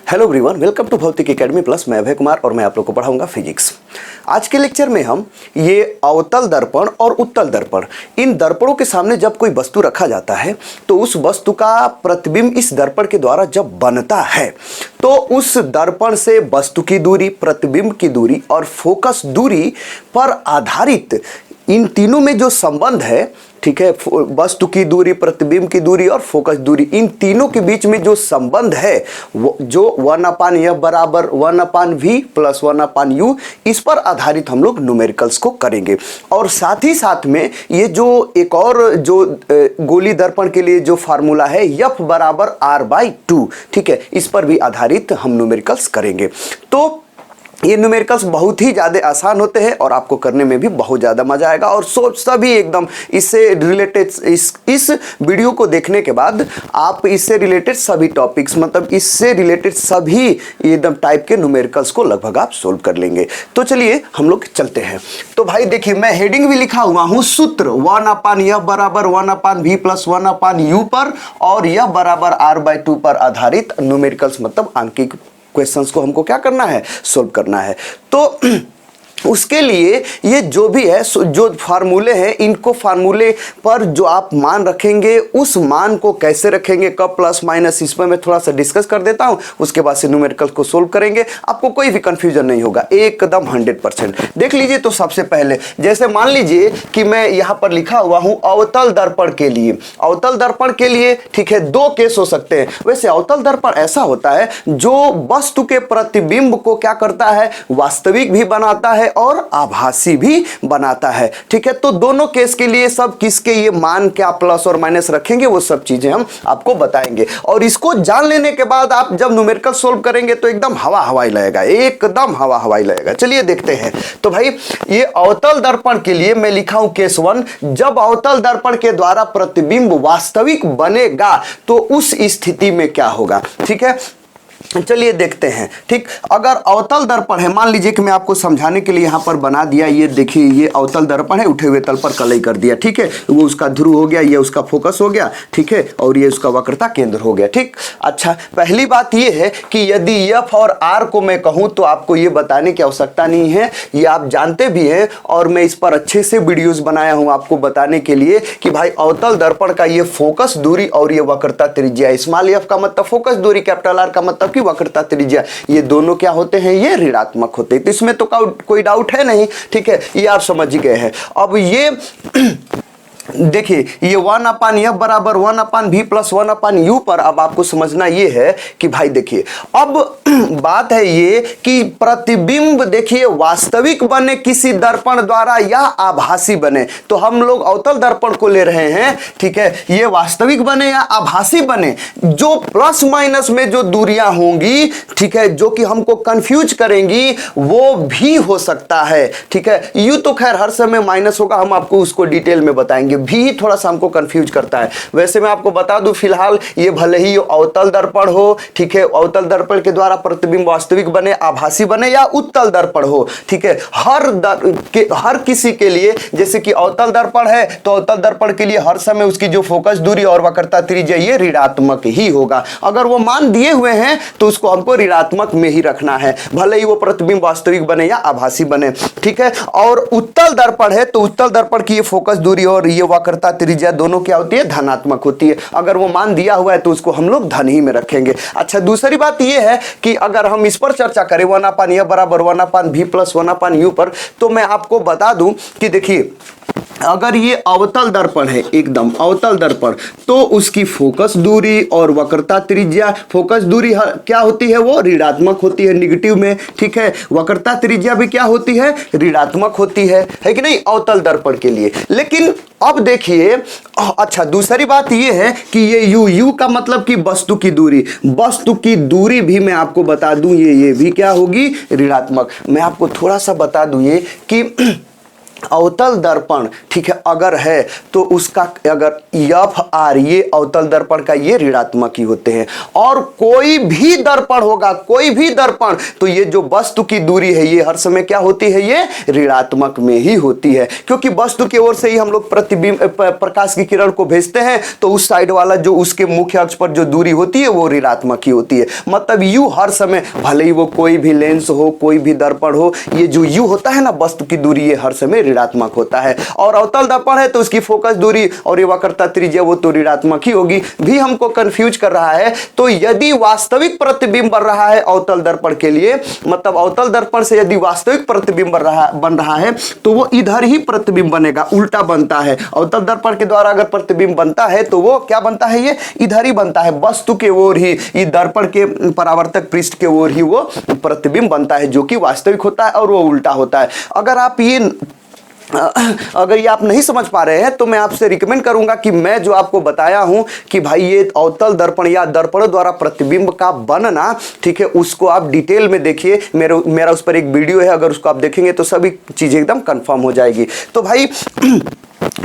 Hello everyone, welcome to भौतिक academy plus. मैं अभय कुमार और मैं आप लोग को पढ़ाऊंगा फिजिक्स। आज के लेक्चर में हम ये अवतल दर्पण और उत्तल दर्पण, इन दर्पणों के सामने जब कोई वस्तु रखा जाता है तो उस वस्तु का प्रतिबिंब इस दर्पण के द्वारा जब बनता है तो उस दर्पण से वस्तु की दूरी, प्रतिबिंब की दूरी और फोकस दूरी पर आधारित इन तीनों में जो संबंध है, ठीक है, वस्तु की दूरी, प्रतिबिंब की दूरी और फोकस दूरी, इन तीनों के बीच में जो संबंध है वो जो 1/f बराबर 1/v प्लस 1/u, इस पर आधारित हम लोग न्यूमेरिकल्स को करेंगे। और साथ ही साथ में ये जो एक और जो गोली दर्पण के लिए जो फार्मूला है f बराबर r/2, ठीक है, इस पर भी आधारित हम न्यूमेरिकल्स करेंगे। तो ये न्यूमेरिकल्स बहुत ही ज़्यादा आसान होते हैं और आपको करने में भी बहुत ज़्यादा मजा आएगा। और सभी एकदम इससे रिलेटेड, इस वीडियो को देखने के बाद आप इससे रिलेटेड सभी टॉपिक्स, मतलब इससे रिलेटेड सभी एकदम टाइप के न्यूमेरिकल्स को लगभग आप सोल्व कर लेंगे। तो चलिए हम लोग चलते हैं। तो भाई देखिए, मैं हेडिंग भी लिखा हुआ हूँ, सूत्र 1/f बराबर 1/v प्लस 1/u पर और f बराबर r/2 पर आधारित न्यूमेरिकल्स, मतलब आंकिक क्वेश्चंस को हमको क्या करना है, सोल्व करना है। तो उसके लिए ये जो भी है, जो फार्मूले हैं, इनको फार्मूले पर जो आप मान रखेंगे उस मान को कैसे रखेंगे, कब प्लस माइनस, इस पर मैं थोड़ा सा डिस्कस कर देता हूं। उसके बाद से न्यूमेरिकल को सोल्व करेंगे, आपको कोई भी कंफ्यूजन नहीं होगा, एकदम 100%। देख लीजिए, तो सबसे पहले जैसे मान लीजिए कि मैं यहां पर लिखा हुआ हूं अवतल दर्पण के लिए, अवतल दर्पण के लिए, ठीक है, दो केस हो सकते हैं। वैसे अवतल दर्पण ऐसा होता है जो वस्तु के प्रतिबिंब को क्या करता है, वास्तविक भी बनाता है और आभासी भी बनाता है, ठीक है। तो दोनों केस के लिए सब किसके ये मान क्या प्लस और माइनस रखेंगे, वो सब चीजें हम आपको बताएंगे। और इसको जान लेने के बाद आप जब न्यूमेरिकल सोल्व करेंगे तो एकदम हवा हवाई लगेगा, एकदम हवा हवाई लगेगा। चलिए देखते हैं। तो भाई ये अवतल दर्पण के लिए मैं लिखा हूं केस 1, जब अवतल दर्पण के द्वारा प्रतिबिंब वास्तविक बनेगा तो उस स्थिति में क्या होगा, ठीक है। चलिए देखते हैं। ठीक, अगर अवतल दर्पण है, मान लीजिए कि मैं आपको समझाने के लिए यहां पर बना दिया, ये देखिए ये अवतल दर्पण है, उठे हुए तल पर कलई कर दिया, ठीक है, वो उसका ध्रुव हो गया, ये उसका फोकस हो गया, ठीक है, और ये उसका वक्रता केंद्र हो गया, ठीक। अच्छा, पहली बात ये है कि यदि f और r को मैं कहूं तो आपको ये बताने की आवश्यकता नहीं है, ये आप जानते भी हैं और मैं इस पर अच्छे से वीडियोस बनाया हूं आपको बताने के लिए कि भाई अवतल दर्पण का ये फोकस दूरी और ये वक्रता त्रिज्या, स्मॉल f का मतलब फोकस दूरी, कैपिटल R का मतलब की वक्रता त्रिज्या, ये दोनों क्या होते हैं, ये ऋणात्मक होते हैं। तो इसमें तो कोई डाउट है नहीं, ठीक है, ये आप समझ गए हैं। अब ये देखिए, ये 1/f बराबर 1/v प्लस 1/u पर अब आपको समझना ये है कि भाई देखिए, अब बात है ये कि प्रतिबिंब देखिए वास्तविक बने किसी दर्पण द्वारा या आभासी बने। तो हम लोग अवतल दर्पण को ले रहे हैं, ठीक है, ये वास्तविक बने या आभासी बने, जो प्लस माइनस में जो दूरियां होंगी, ठीक है, जो कि हमको कंफ्यूज करेंगी, वो भी हो सकता है, ठीक है। यू तो खैर हर समय माइनस होगा, हम आपको उसको डिटेल में बताएंगे, भी थोड़ा सा हमको कंफ्यूज करता है। वैसे मैं आपको बता दूं, फिलहाल ये भले ही अवतल दर्पण हो, ठीक है, अवतल दर्पण के द्वारा प्रतिबिंब वास्तविक बने, आभासी बने, या उत्तल दर्पण हो, ठीक है, हर किसी के लिए, जैसे कि अवतल दर्पण है तो अवतल दर्पण के लिए हर समय उसकी जो फोकस दूरी और वक्रता त्रिज्या ये ऋणात्मक ही होगा। अगर वो मान दिए हुए हैं तो उसको हमको ऋणात्मक में ही रखना है, भले ही वो प्रतिबिंब वास्तविक बने या आभासी बने, ठीक है। और उत्तल दर्पण है तो उत्तल दर्पण की ये फोकस दूरी और ये वक्रता त्रिज्या दोनों क्या होती है, धनात्मक होती है। अगर वो मान दिया हुआ है तो उसको हम लोग धन ही में रखेंगे। अच्छा, दूसरी बात ये है कि अगर हम इस पर चर्चा करें 1/f बराबर 1/v प्लस 1/u पर, तो मैं आपको बता दूं कि देखिए, अगर ये अवतल दर्पण है, एकदम अवतल दर्पण, तो उसकी फोकस दूरी और वक्रता त्रिज्या, फोकस दूरी क्या होती है, वो ऋणात्मक होती है, निगेटिव में, ठीक है। वक्रता त्रिज्या भी क्या होती है, ऋणात्मक होती है कि नहीं, अवतल दर्पण के लिए। लेकिन अब देखिए, अच्छा, दूसरी बात ये है कि ये यू का मतलब कि वस्तु की दूरी, वस्तु की दूरी भी मैं आपको बता दूं, ये भी क्या होगी, ऋणात्मक। मैं आपको थोड़ा सा बता दूं ये कि अवतल दर्पण, ठीक है, अगर है तो उसका अगर एफ आर, ये अवतल दर्पण का ये ऋणात्मक ही होते हैं। और कोई भी दर्पण होगा, कोई भी दर्पण, तो ये जो वस्तु की दूरी है ये हर समय क्या होती है, ये ऋणात्मक में ही होती है, क्योंकि वस्तु की ओर से ही हम लोग प्रतिबिंब प्रकाश की किरण को भेजते हैं, तो उस साइड वाला जो उसके मुख्य अक्ष पर जो दूरी होती है वो ऋणात्मक ही होती है। मतलब यू हर समय, भले ही वो कोई भी लेंस हो, कोई भी दर्पण हो, ये जो यू होता है ना वस्तु की दूरी, ये हर समय ऋणात्मक होता है। और अवतल दर्पण है तो उसकी फोकस दूरी और ये वक्रता त्रिज्या वो तो ऋणात्मक ही होगी। भी हमको कंफ्यूज कर रहा है, तो यदि वास्तविक प्रतिबिंब बन रहा है अवतल दर्पण के लिए, मतलब अवतल दर्पण से यदि वास्तविक प्रतिबिंब बन रहा है तो वो इधर ही प्रतिबिंब बनेगा, उल्टा बनता है। अवतल दर्पण के द्वारा अगर प्रतिबिंब बनता है तो वो क्या बनता है, ये इधर ही बनता है, वस्तु के ओर ही, ये दर्पण के परावर्तक पृष्ठ के ओर ही वो प्रतिबिंब बनता है, जो कि वास्तविक होता है और वो उल्टा होता है। अगर ये आप नहीं समझ पा रहे हैं तो मैं आपसे रिकमेंड करूंगा कि मैं जो आपको बताया हूं कि भाई ये अवतल दर्पण या दर्पणों द्वारा प्रतिबिंब का बनना, ठीक है, उसको आप डिटेल में देखिए। मेरा उस पर एक वीडियो है, अगर उसको आप देखेंगे तो सभी चीजें एकदम कंफर्म हो जाएगी। तो भाई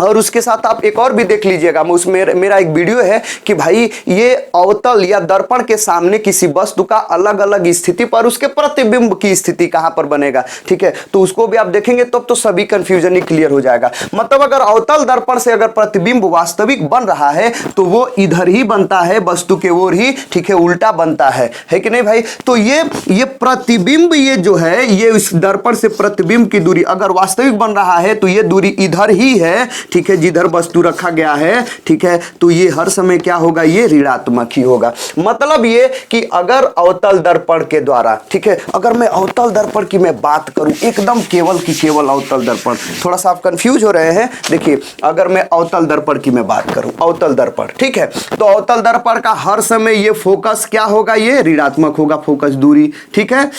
और उसके साथ आप एक और भी देख लीजिएगा, उसमें मेरा एक वीडियो है कि भाई ये अवतल या दर्पण के सामने किसी वस्तु का अलग अलग स्थिति पर उसके प्रतिबिंब की स्थिति कहां पर बनेगा, ठीक है, तो उसको भी आप देखेंगे तब तो सभी कंफ्यूजन ही क्लियर हो जाएगा। मतलब अगर अवतल दर्पण से अगर प्रतिबिंब वास्तविक बन रहा है तो वो इधर ही बनता है, वस्तु के ओर ही, ठीक है, उल्टा बनता है कि नहीं भाई। तो ये प्रतिबिंब, ये जो है, ये इस दर्पण से प्रतिबिंब की दूरी अगर वास्तविक बन रहा है तो ये दूरी इधर ही है, ठीक है, जिधर वस्तु रखा गया है, ठीक है, तो ये हर समय क्या होगा, ये ऋणात्मक ही होगा। मतलब ये कि अगर अवतल दर्पण के द्वारा, ठीक है, अगर मैं अवतल दर्पण की मैं बात करूं, एकदम केवल की केवल अवतल दर्पण, थोड़ा सा आप कंफ्यूज हो रहे हैं, देखिए अगर मैं अवतल दर्पण की मैं बात करूं, अवतल दर्पण, ठीक है, तो अवतल दर्पण का हर समय ये फोकस क्या होगा, ये ऋणात्मक होगा, फोकस दूरी, ठीक है।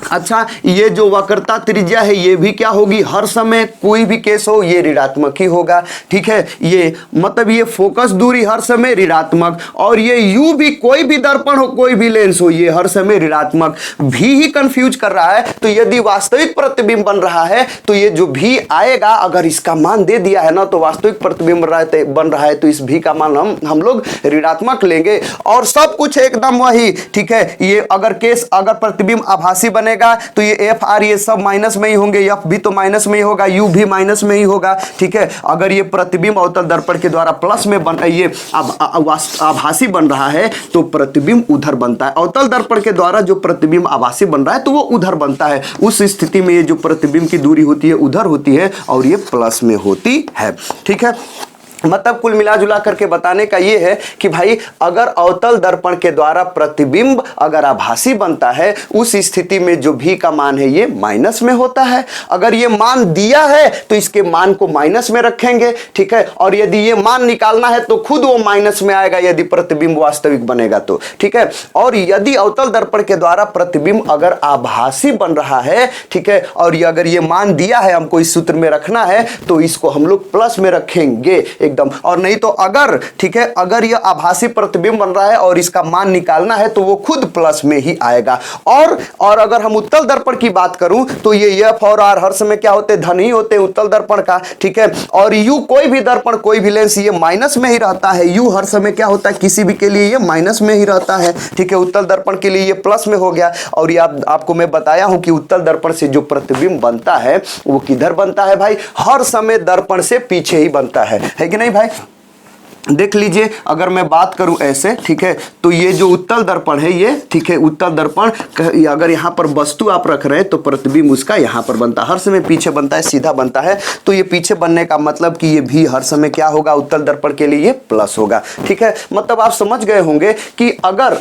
अच्छा, ये जो वक्रता त्रिज्या है ये भी क्या होगी, हर समय कोई भी केस हो ये ऋणात्मक ही होगा, ठीक है। ये मतलब ये फोकस दूरी हर समय ऋणात्मक, और ये यू भी, कोई भी दर्पण हो, कोई भी लेंस हो, ये हर समय ऋणात्मक। भी ही कंफ्यूज कर रहा है, तो यदि वास्तविक प्रतिबिंब बन रहा है तो ये जो भी आएगा, अगर इसका मान दे दिया है ना, तो वास्तविक प्रतिबिंब बन रहा है तो इस भी का मान हम लोग ऋणात्मक लेंगे, और सब कुछ एकदम वही, ठीक है। ये अगर प्रतिबिंब आभासी बनेगा तो ये एफ आर ये सब माइनस में ही होंगे, एफ भी तो माइनस में ही होगा, यू भी माइनस में ही होगा, ठीक है। अगर ये प्रतिबिंब अवतल दर्पण के द्वारा प्लस में ये आभासी बन रहा है तो प्रतिबिंब उधर बनता है। अवतल दर्पण के द्वारा जो प्रतिबिंब आभासी बन रहा है तो वो उधर बनता है। उस स्थिति में ये जो प्रतिबिंब की दूरी होती है उधर होती है और ये प्लस में होती है, ठीक है। मतलब कुल मिला जुला करके बताने का ये है कि भाई अगर अवतल दर्पण के द्वारा प्रतिबिंब अगर आभासी बनता है, उस स्थिति में जो भी का मान है ये माइनस में होता है। अगर ये मान दिया है तो इसके मान को माइनस में रखेंगे, ठीक है, और यदि ये मान निकालना है तो खुद वो माइनस में आएगा यदि प्रतिबिंब वास्तविक बनेगा तो, ठीक है। और यदि अवतल दर्पण के द्वारा प्रतिबिंब अगर आभासी बन रहा है, ठीक है, और अगर ये मान दिया है हमको इस सूत्र में रखना है तो इसको हम लोग प्लस में रखेंगे एकदम। और नहीं तो अगर, ठीक है, अगर यह आभासी प्रतिबिंब बन रहा है और इसका मान निकालना है तो वो खुद प्लस में ही आएगा। और अगर हम उत्तल दर्पण की बात करूं तो ये एफ और आर हर समय क्या होते हैं, धन ही होते हैं उत्तल दर्पण का, ठीक है। और यू, कोई भी दर्पण, कोई भी लेंस ये माइनस में ही रहता है। यू हर समय क्या होता है, किसी भी के लिए ये माइनस में ही रहता है, ठीक है। उत्तल दर्पण के लिए ये प्लस में हो गया। और ये आपको मैं बताया हूं कि उत्तल दर्पण से जो प्रतिबिंब बनता है वो किधर बनता है भाई, हर समय दर्पण से पीछे ही बनता है कि नहीं भाई। देख लीजिए, अगर मैं बात करूं ऐसे, ठीक है, तो ये जो उत्तल दर्पण है ये, ठीक है, उत्तल दर्पण अगर यहाँ पर वस्तु आप रख रहे हैं तो प्रतिबिंब उसका यहाँ पर बनता है, हर समय पीछे बनता है, सीधा बनता है। तो ये पीछे बनने का मतलब कि ये भी हर समय क्या होगा, उत्तल दर्पण के लिए ये प्लस होगा, ठीक है। मतलब आप समझ गए होंगे कि अगर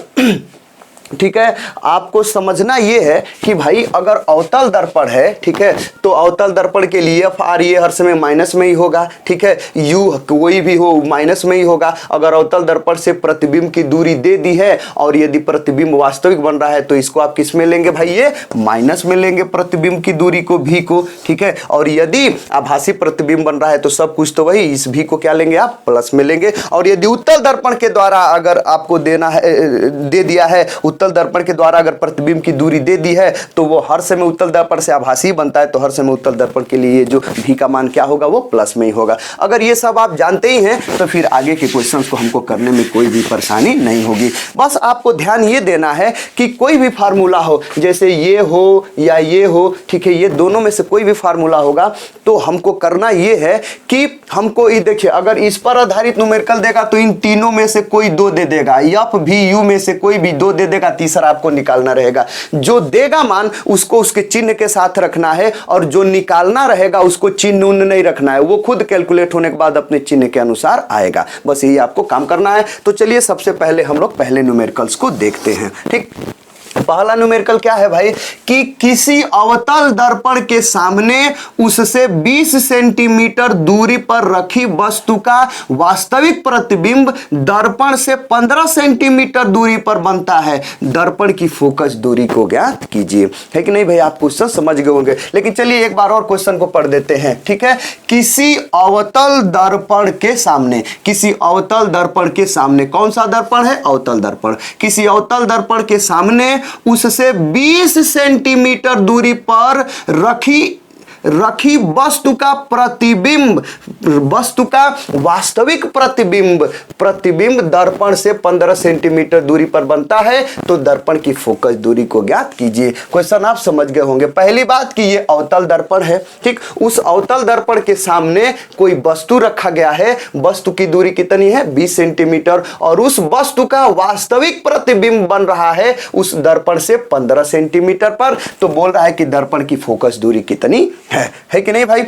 ठीक है, आपको समझना ये है कि भाई अगर अवतल दर्पण है, ठीक है, तो अवतल दर्पण के लिए एफ आर ये हर समय माइनस में ही होगा, ठीक है। यू कोई भी हो माइनस में ही होगा। अगर अवतल दर्पण से प्रतिबिंब की दूरी दे दी है और यदि प्रतिबिंब वास्तविक बन रहा है तो इसको आप किस में लेंगे भाई, ये माइनस में लेंगे प्रतिबिंब की दूरी को, भी को, ठीक है। और यदि आभासी प्रतिबिंब बन रहा है तो सब कुछ तो वही, इस भी को क्या लेंगे आप, प्लस में लेंगे। और यदि उत्तल दर्पण के द्वारा अगर आपको देना है, दे दिया है उत्तल दर्पण के द्वारा अगर प्रतिबिंब की दूरी दे दी है तो वो हर समय उत्तल दर्पण से आभासी बनता है, तो हर समय उत्तल दर्पण के लिए जो भी का मान क्या होगा, वो प्लस में ही होगा। अगर ये सब आप जानते ही हैं तो फिर आगे के क्वेश्चंस को हमको करने में कोई भी परेशानी नहीं होगी। बस आपको ध्यान ये देना है कि कोई भी फार्मूला हो, जैसे ये हो या ये हो, ठीक है, ये दोनों में से कोई भी फार्मूला होगा तो हमको करना ये है कि हमको ये देखिए, अगर इस पर आधारित न्यूमेरिकल देगा तो इन तीनों में से कोई दो दे देगा, एफ भी यू में से कोई भी दो दे देगा, तीसरा आपको निकालना रहेगा। जो देगा मान उसको उसके चिन्ह के साथ रखना है और जो निकालना रहेगा उसको चिन्ह उन्ह नहीं रखना है, वो खुद कैलकुलेट होने के बाद अपने चिन्ह के अनुसार आएगा। बस यही आपको काम करना है। तो चलिए सबसे पहले हम लोग पहले न्यूमेरिकल्स को देखते हैं। ठीक, पहला न्यूमेरिकल क्या है भाई कि किसी अवतल दर्पण के सामने उससे 20 सेंटीमीटर दूरी पर रखी वस्तु का वास्तविक प्रतिबिंब दर्पण से 15 सेंटीमीटर दूरी पर बनता है। दर्पण की फोकस दूरी को ज्ञात कीजिए। है कि नहीं भाई, आप क्वेश्चन समझ गए होंगे, लेकिन चलिए एक बार और क्वेश्चन को पढ़ देते हैं। ठीक है, किसी अवतल दर्पण के सामने, किसी अवतल दर्पण के सामने, कौन सा दर्पण है, अवतल दर्पण, किसी अवतल दर्पण के सामने उससे 20 सेंटीमीटर दूरी पर रखी वस्तु का प्रतिबिंब, वस्तु का वास्तविक प्रतिबिंब दर्पण से 15 सेंटीमीटर दूरी पर बनता है, तो दर्पण की फोकस दूरी को ज्ञात कीजिए। क्वेश्चन आप समझ गए होंगे। पहली बात कि ये अवतल दर्पण है, ठीक, उस अवतल दर्पण के सामने कोई वस्तु रखा गया है, वस्तु की दूरी कितनी है, 20 सेंटीमीटर, और उस वस्तु का वास्तविक प्रतिबिंब बन रहा है उस दर्पण से 15 सेंटीमीटर पर, तो बोल रहा है कि दर्पण की फोकस दूरी कितनी है कि नहीं भाई।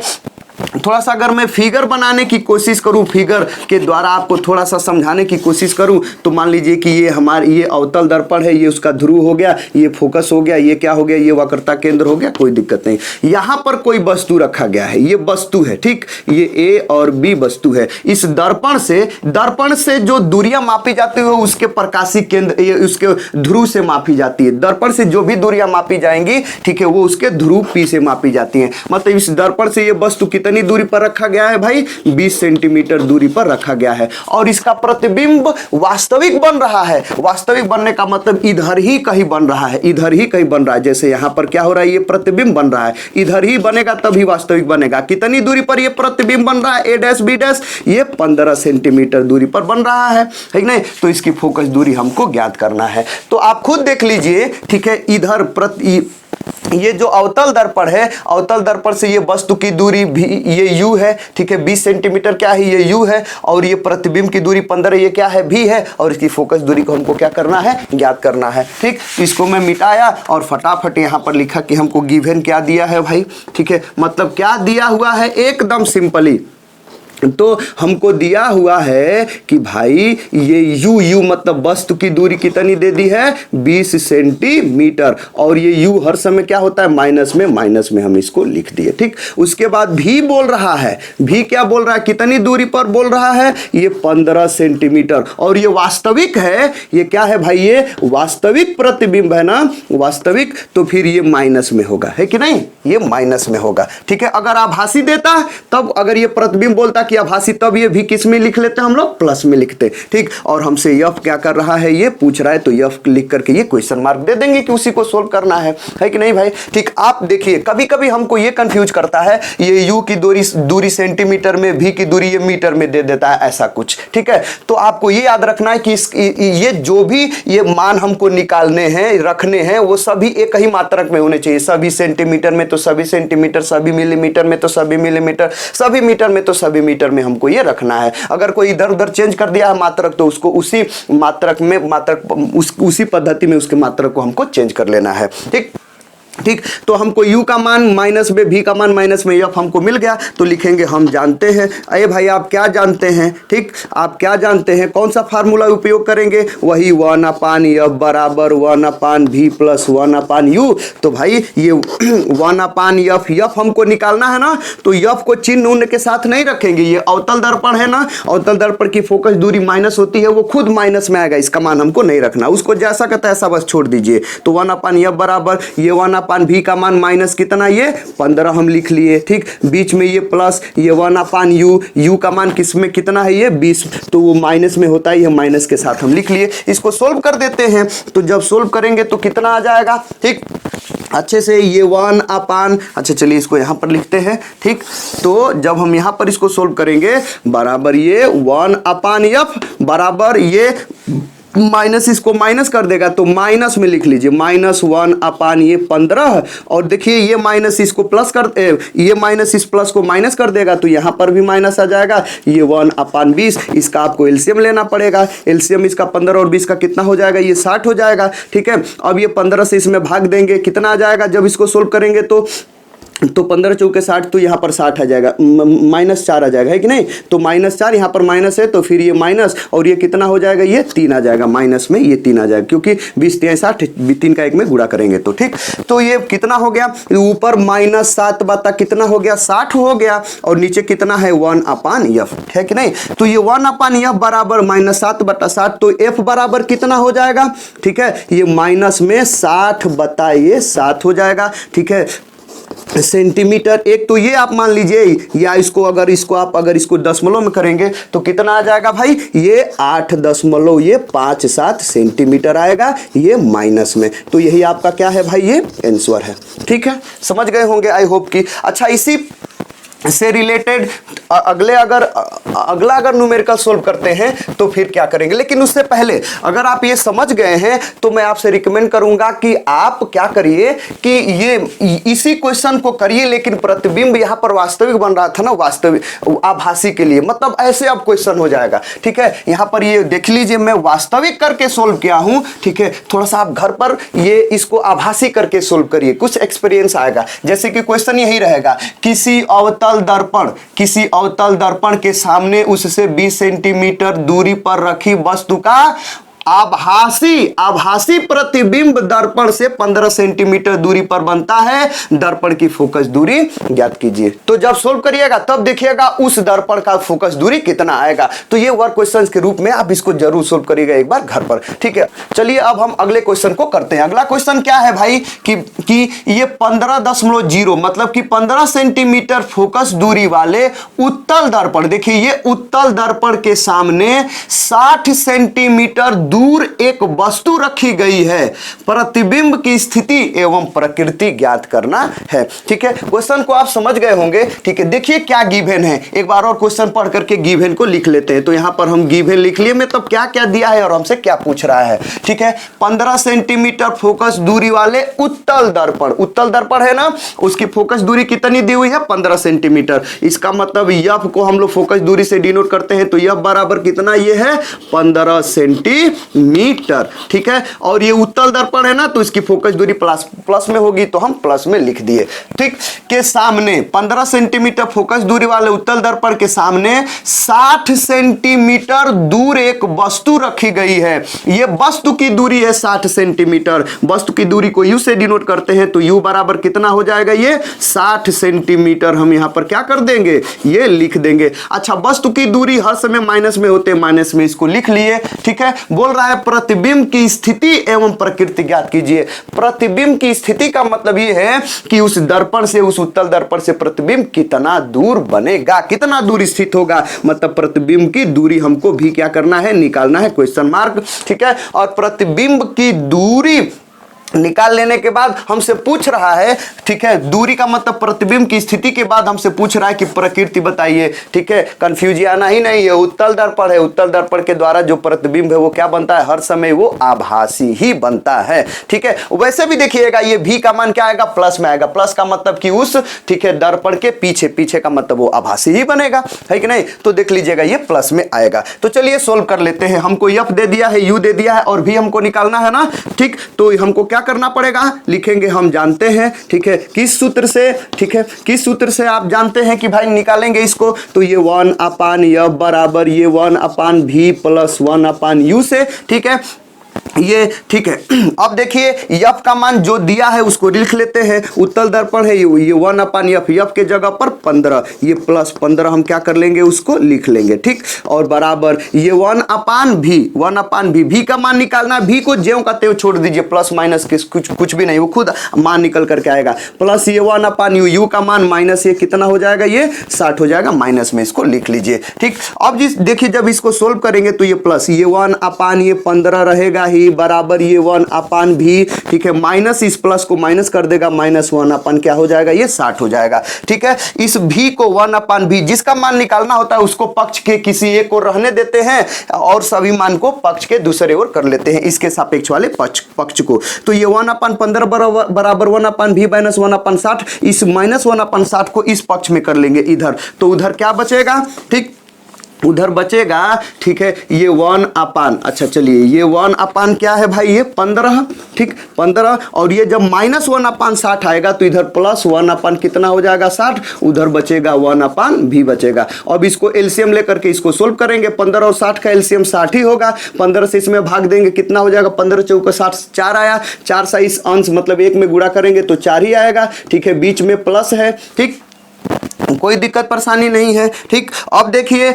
थोड़ा सा अगर मैं फिगर बनाने की कोशिश करूं, फिगर के द्वारा आपको थोड़ा सा समझाने की कोशिश करूं, तो मान लीजिए कि ये अवतल दर्पण है, ये उसका ध्रुव हो गया, ये फोकस हो गया, ये क्या हो गया, ये वक्रता केंद्र हो गया, कोई दिक्कत नहीं। यहां पर कोई वस्तु रखा गया है, ये वस्तु है, ठीक, ये ए और बी वस्तु है। इस दर्पण से जो दूरियां मापी जाती है उसके प्रकाशिक केंद्र, ये उसके ध्रुव से मापी जाती है। दर्पण से जो भी दूरियां मापी जाएंगी, ठीक है, वो उसके ध्रुव पी से मापी जाती है। मतलब इस दर्पण से ये वस्तु कितनी दूरी पर रखा गया है भाई, 20 सेंटीमीटर दूरी पर रखा गया है, और इसका प्रतिबिंब वास्तविक बन रहा है। वास्तविक बनने का मतलब इधर ही कहीं बन रहा है, इधर ही कहीं बन रहा है। जैसे यहां पर क्या हो रहा है, ये प्रतिबिंब बन रहा है, इधर ही बनेगा तभी वास्तविक बनेगा। कितनी दूरी पर ये प्रतिबिंब बन रहा है, ए डैश बी डैश, ये 15 सेंटीमीटर दूरी पर बन रहा है कि नहीं। तो इसकी फोकस दूरी हमको ज्ञात करना है। तो आप खुद देख लीजिए, ठीक है, इधर ये जो अवतल दर्पण है, अवतल दर्पण से ये वस्तु की दूरी भी, ये u है, ठीक है, 20 सेंटीमीटर क्या है, ये u है, और ये प्रतिबिंब की दूरी 15, ये क्या है, v है, और इसकी फोकस दूरी को हमको क्या करना है, ज्ञात करना है। ठीक, इसको मैं मिटाया और फटाफट यहाँ पर लिखा कि हमको गिवन क्या दिया है भाई, ठीक है, मतलब क्या दिया हुआ है, एकदम सिंपली तो हमको दिया हुआ है कि भाई ये u मतलब वस्तु की दूरी कितनी दे दी है, 20 सेंटीमीटर, और ये u हर समय क्या होता है, माइनस में हम इसको लिख दिए। ठीक, उसके बाद भी बोल रहा है, भी क्या बोल रहा है, कितनी दूरी पर बोल रहा है, ये 15 सेंटीमीटर, और ये वास्तविक है, ये क्या है भाई, ये वास्तविक प्रतिबिंब है ना, वास्तविक, तो फिर ये माइनस में होगा, है कि नहीं, ये माइनस में होगा। ठीक है, अगर आभासी देता तब, अगर ये प्रतिबिंब बोलता कि आभासी, तब ये भी किस में लिख लेते, हम लोग प्लस में लिखते। ठीक, और हमसे यफ क्या कर रहा है, ये पूछ रहा है, तो यफ लिख करके ये क्वेश्चन मार्क दे देंगे कि उसी को सोल्व करना है कि नहीं भाई। ठीक, आप देखिए कभी कभी हमको ये कंफ्यूज करता है, ये यू की दूरी सेंटीमीटर में, भी की दूरी ये मीटर में दे देता है, ऐसा कुछ। ठीक है, तो आपको ये याद रखना है कि ये जो भी ये मान हमको निकालने हैं, रखने हैं, वो सभी एक ही मात्रक में होने चाहिए। सभी सेंटीमीटर में तो सभी सेंटीमीटर, सभी मिलीमीटर में तो सभी मिलीमीटर, सभी मीटर में तो सभी मीटर में हमको ये रखना है। अगर कोई इधर उधर चेंज कर दिया है मात्रक, तो उसको उसी मात्रक में, उसी पद्धति में उसके मात्रक को हमको चेंज कर लेना है। ठीक, ठीक, तो हमको u का मान माइनस में, v का मान माइनस में, f हमको मिल गया, तो लिखेंगे हम जानते हैं। अरे भाई आप क्या जानते हैं, ठीक, आप क्या जानते हैं, कौन सा फार्मूला उपयोग करेंगे, वही 1/f बराबर 1/v प्लस 1/u। तो भाई ये 1/f हमको निकालना है ना, तो f को चिन्ह उन्ह के साथ नहीं रखेंगे। ये अवतल दर्पण है ना, अवतल दर्पण की फोकस दूरी माइनस होती है, वो खुद माइनस में आएगा, इसका मान हमको नहीं रखना, उसको जैसा का तैसा बस छोड़ दीजिए। तो 1/f बराबर ये 1/f अपान भी का मान माइनस कितना, ये 15 हम लिख लिए। ठीक, बीच में ये प्लस, ये 1 अपान यू का मान किस में कितना है, ये 20, तो वो माइनस में होता है, ये माइनस के साथ हम लिख लिए। इसको सोल्व कर देते हैं, तो जब सोल्व करेंगे तो कितना आ जाएगा। ठीक, अच्छे से ये 1 अपान, अच्छा चलिए इसको यहाँ पर लिखते हैं। ठीक, तो जब हम यहाँ पर इसको सोल्व करेंगे बराबर ये 1 अपान एफ बराबर ये माइनस, इसको माइनस कर देगा तो माइनस में लिख लीजिए -1 अपान ये 15, और देखिए ये माइनस इसको प्लस कर, ये माइनस इस प्लस को माइनस कर देगा तो यहाँ पर भी माइनस आ जाएगा, ये 1 अपान 20। इसका आपको एलसीएम लेना पड़ेगा, एलसीएम इसका 15 और 20 का कितना हो जाएगा, ये 60 हो जाएगा। ठीक है, अब ये 15 से इसमें भाग देंगे, कितना आ जाएगा जब इसको सोल्व करेंगे तो 15 चौके 60, तो यहाँ पर 60 आ जाएगा, -4 आ जाएगा, है कि नहीं। तो -4 यहाँ पर माइनस है तो फिर ये माइनस, और ये कितना हो जाएगा, ये 3 आ जाएगा, माइनस में ये 3 आ जाएगा, क्योंकि 20 3 60, 3 का 1 में गुणा करेंगे तो। ठीक, तो ये कितना हो गया, ऊपर -7 बता कितना हो गया, 60 हो गया, और नीचे कितना है 1 अपान एफ, है कि नहीं। तो ये 1 अपान एफ बराबर -7/60, तो एफ बराबर कितना हो जाएगा। ठीक है, ये माइनस में 60 बता ये 7 हो जाएगा। ठीक है, सेंटीमीटर एक, तो ये आप मान लीजिए, या इसको अगर इसको दशमलव में करेंगे तो कितना आ जाएगा भाई, ये 8.57 सेंटीमीटर आएगा, ये माइनस में। तो यही आपका क्या है भाई, ये आंसर है। ठीक है, समझ गए होंगे आई होप कि। अच्छा, इसी से रिलेटेड अगला अगर न्यूमेरिकल सोल्व करते हैं तो फिर क्या करेंगे, लेकिन उससे पहले अगर आप ये समझ गए हैं तो मैं आपसे रिकमेंड करूंगा कि आप क्या करिए कि ये इसी क्वेश्चन को करिए, लेकिन प्रतिबिंब यहां पर वास्तविक बन रहा था ना, वास्तविक आभासी के लिए, मतलब ऐसे अब क्वेश्चन हो जाएगा। ठीक है, यहां पर ये देख लीजिए मैं वास्तविक करके सोल्व किया हूं। ठीक है, थोड़ा सा आप घर पर ये इसको आभासी करके सोल्व करिए, कुछ एक्सपीरियंस आएगा। जैसे कि क्वेश्चन यही रहेगा, किसी अवतल दर्पण के सामने उससे 20 सेंटीमीटर दूरी पर रखी वस्तु का आभासी प्रतिबिंब दर्पण से 15 सेंटीमीटर दूरी पर बनता है, दर्पण की फोकस दूरी ज्ञात कीजिए। तो जब सोल्व करिएगा तब देखिएगा उस दर्पण का फोकस दूरी कितना आएगा। तो ये वर्क क्वेश्चन के रूप में आप इसको जरूर सोल्व करिएगा एक बार घर पर। ठीक है, चलिए अब हम अगले क्वेश्चन को करते हैं। अगला क्वेश्चन क्या है भाई कि ये 15.0 मतलब कि 15 सेंटीमीटर फोकस दूरी वाले उत्तल दर्पण, देखिए ये उत्तल दर्पण के सामने 60 सेंटीमीटर दूर एक वस्तु रखी गई है, प्रतिबिंब की स्थिति एवं प्रकृति ज्ञात करना है। ठीक है, क्वेश्चन को आप समझ गए होंगे। ठीक है, देखिए क्या गिवन है, एक बार और क्वेश्चन पढ़ करके गिवन को लिख लेते हैं। तो यहां पर हम गिवन लिख लिए, मतलब क्या क्या दिया है और हमसे क्या पूछ रहा है। ठीक है, 15 सेंटीमीटर फोकस दूरी वाले उत्तल दर्पण है ना, उसकी फोकस दूरी कितनी दी हुई है, 15 सेंटीमीटर। इसका मतलब एफ को हम लोग फोकस दूरी से डिनोट करते हैं, तो एफ बराबर कितना ये है 15 सेंटीमीटर। ठीक है, और ये उत्तल दर्पण है ना, तो इसकी फोकस दूरी प्लस में होगी, तो हम प्लस में लिख दिए। ठीक, के सामने 15 सेंटीमीटर फोकस दूरी वाले उत्तल दर्पण के सामने 60 सेंटीमीटर दूर एक वस्तु रखी गई है। ये वस्तु की दूरी है 60 सेंटीमीटर। वस्तु की दूरी को यू से डिनोट करते हैं, तो यू बराबर कितना हो जाएगा, ये 60 सेंटीमीटर। हम यहां पर क्या कर देंगे, ये लिख देंगे। अच्छा, वस्तु की दूरी हर समय माइनस में होते हैं, माइनस में इसको लिख लिए। ठीक है, बोल रहा है प्रतिबिंब की स्थिति एवं प्रकृति ज्ञात कीजिए। प्रतिबिंब की स्थिति का मतलब ये है कि उस दर्पण से, उस उत्तल दर्पण से प्रतिबिंब कितना दूर बनेगा, कितना दूर स्थित होगा, मतलब प्रतिबिंब की दूरी हमको भी क्या करना है, निकालना है, क्वेश्चन मार्क। ठीक है, और प्रतिबिंब की दूरी निकाल लेने के बाद हमसे पूछ रहा है, ठीक है, दूरी का मतलब प्रतिबिंब की स्थिति के बाद हमसे पूछ रहा है कि प्रकृति बताइए। ठीक है, कंफ्यूज आना ही नहीं है, उत्तल दर्पण है, उत्तल दर्पण के द्वारा जो प्रतिबिंब है वो क्या बनता है, हर समय वो आभासी ही बनता है। ठीक है, वैसे भी देखिएगा ये भी का मान क्या आएगा, प्लस में आएगा। प्लस का मतलब कि उस, ठीक है, दर्पण के पीछे का मतलब वो आभासी ही बनेगा, है कि नहीं। तो देख लीजिएगा ये प्लस में आएगा। तो चलिए सोल्व कर लेते हैं। हमको एफ दे दिया है, यू दे दिया है, और भी हमको निकालना है ना। ठीक, तो हमको क्या करना पड़ेगा, लिखेंगे, हम जानते हैं। ठीक है, किस सूत्र से, ठीक है, किस सूत्र से आप जानते हैं कि भाई निकालेंगे इसको, तो ये 1 अपान एफ बराबर ये 1 अपान भी प्लस 1 अपान यू से। ठीक है, ये ठीक है। अब देखिए यफ का मान जो दिया है उसको लिख लेते हैं। उत्तल दर्पण है ये 1/f, यफ के जगह पर 15, ये प्लस 15 हम क्या कर लेंगे उसको लिख लेंगे, ठीक। और बराबर ये 1/v, भी का मान निकालना, भी को ज्यों का त्यों छोड़ दीजिए, प्लस माइनस के कुछ भी नहीं, वो खुद मान निकल करके आएगा। प्लस ये 1/u, यू का मान माइनस ये कितना हो जाएगा, ये 60 हो जाएगा, माइनस में इसको लिख लीजिए, ठीक। अब जिस देखिए जब इसको सोल्व करेंगे तो ये प्लस ये 1/15 रहेगा ही, बराबर ये 1/v, ठीक है। माइनस इस प्लस को माइनस कर देगा, -1 क्या हो जाएगा, ये 60 हो जाएगा, ठीक है। इस v को 1/v जिसका मान निकालना होता है उसको पक्ष के किसी एक ओर रहने देते हैं और सभी मान को पक्ष के दूसरे ओर कर लेते हैं, इसके सापेक्ष वाले पक्ष को। तो ये 1/15 बराबर 1/v माइनस 1/60, इस -1/60 को इस पक्ष में कर लेंगे इधर, तो उधर क्या बचेगा, ठीक, उधर बचेगा, ठीक है, ये 1/, अच्छा चलिए ये 1/ क्या है भाई, ये 15, ठीक, 15, और ये जब -1/60 आएगा तो इधर +1/ कितना हो जाएगा, 60, उधर बचेगा 1/v बचेगा। अब इसको एलसीएम लेकर के इसको सोल्व करेंगे, 15 और 60 का एलसीएम 60 ही होगा, 15 से इसमें भाग देंगे, कितना हो जाएगा, 15 चौका 60, 4 आया, 4 से इस अंश मतलब 1 में गुणा करेंगे तो 4 ही आएगा, ठीक है, बीच में प्लस है, ठीक, कोई दिक्कत परेशानी नहीं है, ठीक। अब देखिए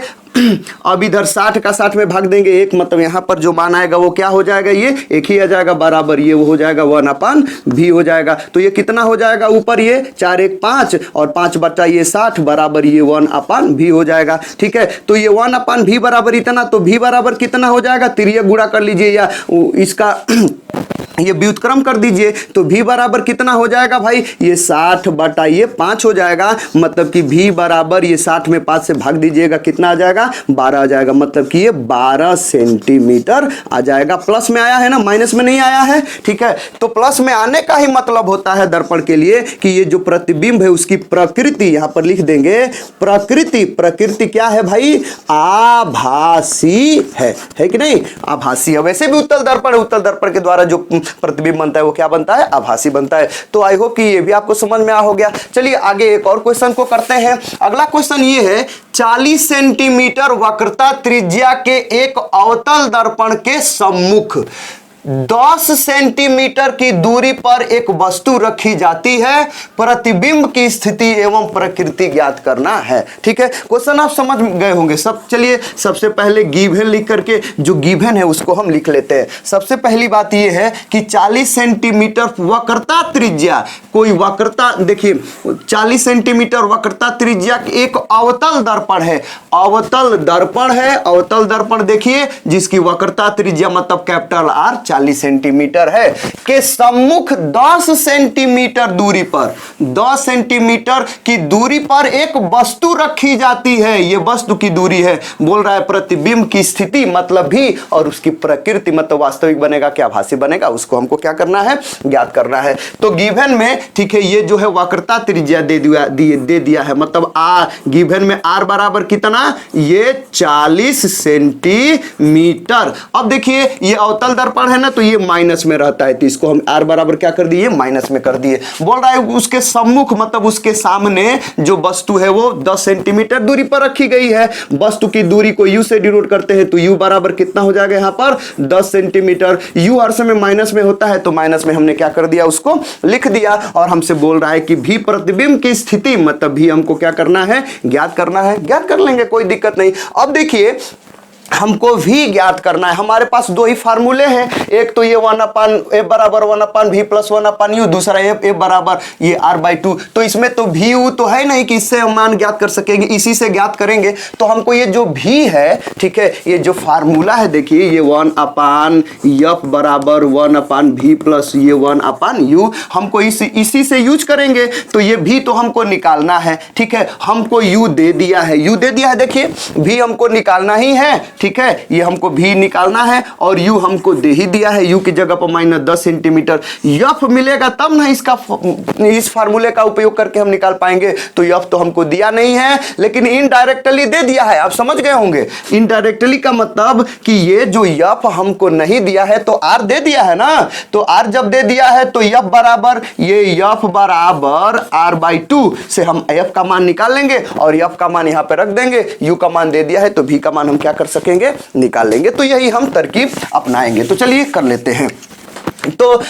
अब इधर 60 का 60 में भाग देंगे, एक मतलब यहाँ पर जो मान आएगा वो क्या हो जाएगा, ये एक ही आ जाएगा, बराबर ये वो हो जाएगा 1/v हो जाएगा। तो ये कितना हो जाएगा, ऊपर ये 4 1 5 और 5 बटा ये 60, बराबर ये 1/v हो जाएगा, ठीक है। तो ये 1/v बराबर इतना, तो v बराबर कितना हो जाएगा, तिर्यक गुणा कर लीजिए या इसका ये व्युत्क्रम कर दीजिए, तो v बराबर कितना हो जाएगा भाई, ये 60 बटा ये 5 हो जाएगा, मतलब कि v बराबर ये 60 में 5 से भाग दीजिएगा, कितना आ जाएगा, 12 आ जाएगा, मतलब कि ये 12 सेंटीमीटर आ जाएगा। प्लस में आया है ना, माइनस में नहीं आया है, ठीक है। तो प्लस में आने का ही मतलब होता है दर्पण के लिए कि ये जो प्रतिबिंब है उसकी प्रकृति, यहां पर लिख देंगे प्रकृति क्या है भाई, आभासी है कि नहीं, आभासी है। वैसे भी उत्तल दर्पण के द्वारा जो प्रतिबिंब बनता है वो क्या बनता है, आभासी बनता है। तो आई होप कि ये भी आपको समझ में आ हो गया। चलिए आगे एक और क्वेश्चन को करते हैं। अगला क्वेश्चन ये है, 40 सेंटीमीटर वक्रता त्रिज्या के एक अवतल दर्पण के सम्मुख 10 सेंटीमीटर की दूरी पर एक वस्तु रखी जाती है, प्रतिबिंब की स्थिति एवं प्रकृति ज्ञात करना है, ठीक है। क्वेश्चन आप समझ गए होंगे सब। चलिए सबसे पहले गिवन लिख करके, जो गिवन है उसको हम लिख लेते हैं। सबसे पहली बात यह है कि 40 सेंटीमीटर वक्रता त्रिज्या, कोई वक्रता, देखिए 40 सेंटीमीटर वक्रता त्रिज्या एक अवतल दर्पण है, अवतल दर्पण देखिए जिसकी वक्रता त्रिज्या मतलब कैपिटल R 40 सेंटीमीटर है, के सम्मुख 10 सेंटीमीटर दूरी पर, 10 सेंटीमीटर की दूरी पर एक वस्तु रखी जाती है। यह वस्तु की दूरी है, बोल रहा है प्रतिबिंब की स्थिति मतलब भी, और उसकी प्रकृति मतलब वास्तविक बनेगा क्या आभासी बनेगा, उसको हमको क्या करना है, ज्ञात करना है। तो गिवन में, ठीक है, ये जो है वक्रता त्रिज्या दे दिया है, मतलब गिवन में R बराबर कितना, ये 40 सेंटीमीटर। अब देखिए ये अवतल दर्पण है ना, तो ये माइनस में रहता है, तो इसको हम R बराबर क्या कर दिए, माइनस में कर दिए। बोल रहा है उसके सम्मुख मतलब उसके सामने जो वस्तु है वो 10 सेंटीमीटर दूरी पर रखी गई है। वस्तु की दूरी को U से डिनोट करते हैं, तो U बराबर कितना हो जाएगा यहाँ पर 10 सेंटीमीटर। U हर समय माइनस में होता है, तो माइनस में हमने क्या कर दिया, उसको लिख दिया। और हमसे बोल रहा है कि भी प्रतिबिंब की स्थिति मतलब भी हमको क्या करना है, ज्ञात करना है, ज्ञात कर लेंगे, कोई दिक्कत नहीं। अब देखिए हमको भी ज्ञात करना है, हमारे पास दो ही फार्मूले हैं, एक तो ये 1/a बराबर 1/v प्लस 1/u, दूसरा a बराबर ये r/2। तो इसमें तो भी तो है नहीं कि इससे हम मान ज्ञात कर सकेंगे, इसी से ज्ञात करेंगे। तो हमको ये जो भी है, ठीक है, ये जो फार्मूला है देखिए, ये 1/f बराबर 1/v प्लस ये 1/u, हमको इसी से यूज करेंगे। तो ये भी तो हमको निकालना है, ठीक है, हमको u दे दिया है, देखिए भी हमको निकालना ही है, ठीक है, ये हमको भी निकालना है और u हमको दे ही दिया है, u की जगह पर -10 सेंटीमीटर। f मिलेगा तब ना इस फार्मूले का उपयोग करके हम निकाल पाएंगे। तो f तो हमको दिया नहीं है, लेकिन इनडायरेक्टली दे दिया है, आप समझ गए होंगे। इनडायरेक्टली का मतलब कि ये जो f हमको नहीं दिया है तो r दे दिया है ना, तो r जब दे दिया है तो f बराबर ये f बराबर r/2 से हम f का मान निकाल लेंगे और f का मान यहाँ पे रख देंगे। u का मान दे दिया है तो v का मान हम क्या कर सकते रखेंगे, निकाल लेंगे। तो यही हम तरकीब अपनाएंगे। तो चलिए कर लेते हैं। तो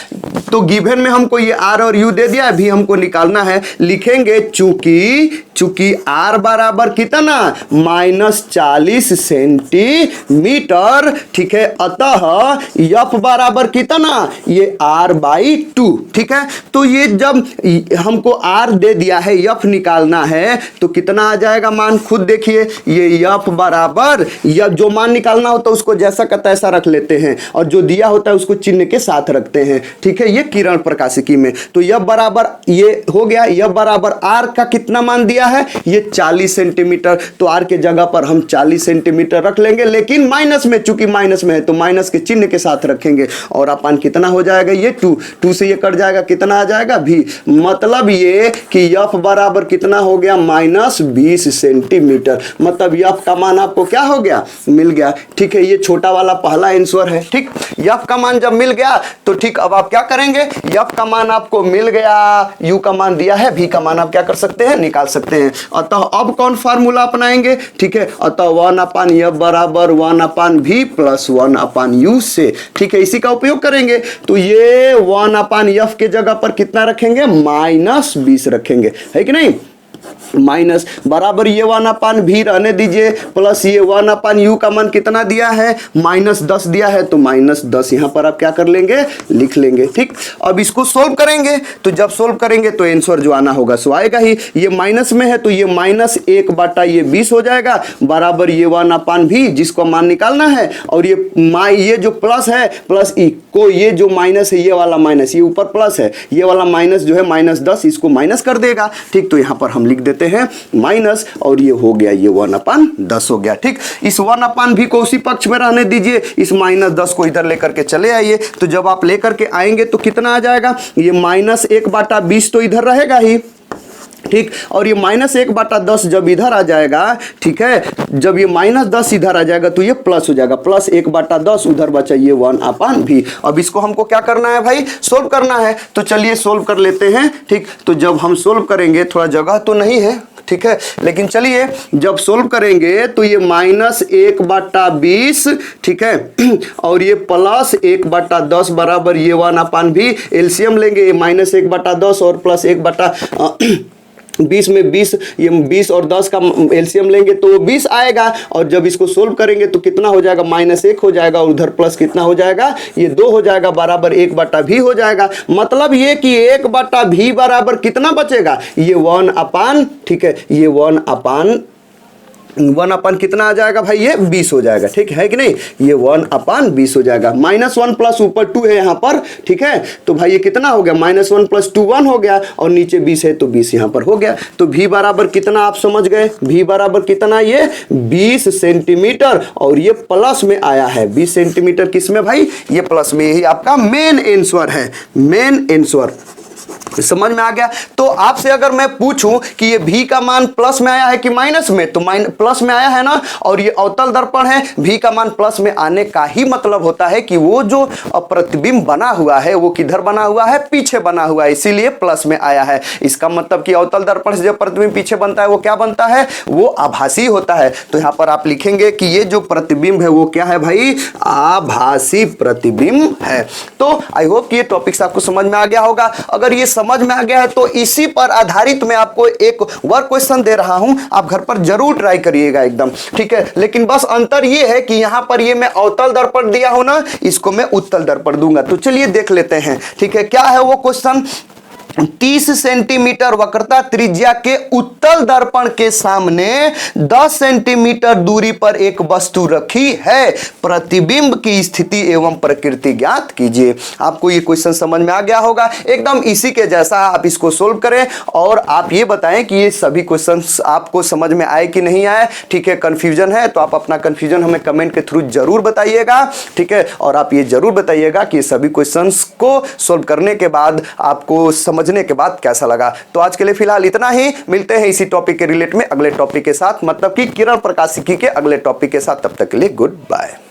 गिवन में हमको ये R और U दे दिया, अभी हमको निकालना है। लिखेंगे चूंकि R बराबर कितना -40 सेंटीमीटर, ठीक है, अतः F बराबर कितना, ये R/2, ठीक है। तो ये जब हमको R दे दिया है, F निकालना है, तो कितना आ जाएगा मान, खुद देखिए। ये F बराबर, या जो मान निकालना होता है उसको जैसा का तैसा रख लेते हैं, और जो दिया होता है उसको चिन्ह के साथ रखते हैं, ठीक है। ये किरण प्रकाशिकी में, तो F बराबर ये हो गया, F बराबर R का कितना मान दिया है, ये 40 सेंटीमीटर। तो R के जगह पर हम 40 सेंटीमीटर रख लेंगे, लेकिन माइनस में, चूंकि माइनस में है तो माइनस के चिन्ह के साथ रखेंगे। और अपान कितना हो जाएगा, ये 2 से ये कट जाएगा, कितना आ जाएगा भी। मतलब ये कि F बराबर कितना हो गया, -20 सेंटीमीटर। मतलब F का मान आपको क्या हो गया, मिल गया, ठीक है। ये छोटा वाला पहला आंसर है, ठीक। F का मान जब मिल गया तो ठीक, अब आप क्या करेंगे, F का मान आपको मिल गया, U का मान दिया है, V का मान आप क्या कर सकते हैं, निकाल सकते हैं। अतः अब कौन फार्मूला अपनाएंगे, ठीक है। अतः 1/F बराबर 1/V प्लस 1/U से, ठीक है, इसी का उपयोग करेंगे। तो ये 1/F के जगह पर कितना रखेंगे, -20 रखेंगे, है कि नहीं। माइनस बराबर ये 1/V रहने दीजिए, प्लस ये 1/U का मान कितना दिया है, -10 दिया है, तो -10 यहां पर आप क्या कर लेंगे, लिख लेंगे, ठीक। अब इसको सोल्व करेंगे, तो जब सोल्व करेंगे तो आंसर जो आना होगा सो आएगा ही। ये माइनस में है तो ये -1/20 हो जाएगा, बराबर ये 1/V जिसको मान निकालना है, और ये जो प्लस है, प्लस को ये जो माइनस है, ये वाला माइनस, ये ऊपर प्लस है, ये वाला माइनस जो है -10 इसको माइनस कर देगा, ठीक। तो यहां पर हम लिख देते हैं माइनस, और ये हो गया, ये 1/10 हो गया, ठीक। इस 1/V को उसी पक्ष में रहने दीजिए, इस -10 को इधर लेकर के चले आइए। तो जब आप लेकर के आएंगे तो कितना आ जाएगा, ये -1/20 तो इधर रहेगा ही, ठीक। और ये -1/10 जब इधर आ जाएगा, ठीक है, जब ये -10 इधर आ जाएगा तो ये प्लस हो जाएगा, प्लस 1/10 उधर बचा ये 1/V। अब इसको हमको क्या करना है भाई, सोल्व करना है। तो चलिए सोल्व कर लेते हैं, ठीक। तो जब हम सोल्व करेंगे, थोड़ा जगह तो नहीं है, ठीक है, लेकिन चलिए जब सोल्व करेंगे तो ये -1/20, ठीक है, और ये प्लस 1/10 बराबर ये 1/V। एलसीएम लेंगे, -1/10 और प्लस 1/20 में 20, ये 20 और 10 का एलसीएम लेंगे तो वो 20 आएगा। और जब इसको सोल्व करेंगे तो कितना हो जाएगा, -1 हो जाएगा, और उधर प्लस कितना हो जाएगा, ये 2 हो जाएगा, बराबर 1/V हो जाएगा। मतलब ये कि 1/V बराबर कितना बचेगा, ये 1/, ठीक है, ये 1/1 कितना आ जाएगा भाई, ये 20 हो जाएगा, ठीक है कि नहीं। ये 1/20 हो जाएगा, -1 प्लस ऊपर 2 है यहाँ पर, ठीक है। तो भाई ये कितना हो गया, -1 + 2 1 हो गया, और नीचे 20 है तो 20 यहाँ पर हो गया। तो V बराबर कितना आप समझ गए, V बराबर कितना, ये 20 सेंटीमीटर, और ये प्लस में आया है 20 सेंटीमीटर, किस में भाई, ये प्लस में। यही आपका मेन आंसर है, मेन आंसर। समझ में आ गया। तो आपसे अगर मैं पूछूं कि ये V का मान प्लस में आया है कि माइनस में, तो प्लस में आया है ना, और ये अवतल दर्पण है, V का मान प्लस में आने का ही मतलब होता है कि वो जो प्रतिबिंब बना हुआ है वो किधर बना हुआ है, पीछे बना हुआ है, इसीलिए प्लस में आया है। इसका मतलब कि अवतल दर्पण से जब प्रतिबिंब पीछे बनता है वो क्या बनता है, वो आभासी होता है। तो यहां पर आप लिखेंगे कि ये जो प्रतिबिंब है वो क्या है भाई, आभासी प्रतिबिंब है। तो आई होप कि ये टॉपिक्स आपको समझ में आ गया होगा। अगर ये समझ में आ गया है तो इसी पर आधारित मैं आपको एक वर्क क्वेश्चन दे रहा हूं, आप घर पर जरूर ट्राई करिएगा एकदम, ठीक है। लेकिन बस अंतर ये है कि यहां पर ये मैं अवतल दर्पण दिया हूं ना, इसको मैं उत्तल दर्पण दूंगा। तो चलिए देख लेते हैं, ठीक है, क्या है वो क्वेश्चन। 30 सेंटीमीटर वक्रता त्रिज्या के उत्तल दर्पण के सामने 10 सेंटीमीटर दूरी पर एक वस्तु रखी है, प्रतिबिंब की स्थिति एवं प्रकृति ज्ञात कीजिए। आपको ये क्वेश्चन समझ में आ गया होगा, एकदम इसी के जैसा। आप इसको सोल्व करें और आप ये बताएं कि ये सभी क्वेश्चंस आपको समझ में आए कि नहीं आए, ठीक है। कंफ्यूजन है तो आप अपना कंफ्यूजन हमें कमेंट के थ्रू जरूर बताइएगा, ठीक है। और आप ये जरूर बताइएगा कि सभी क्वेश्चंस को सोल्व करने के बाद आपको समझने के बाद कैसा लगा। तो आज के लिए फिलहाल इतना ही, मिलते हैं इसी टॉपिक के रिलेट में अगले टॉपिक के साथ, मतलब कि किरण प्रकाशिकी के अगले टॉपिक के साथ। तब तक के लिए गुड बाय।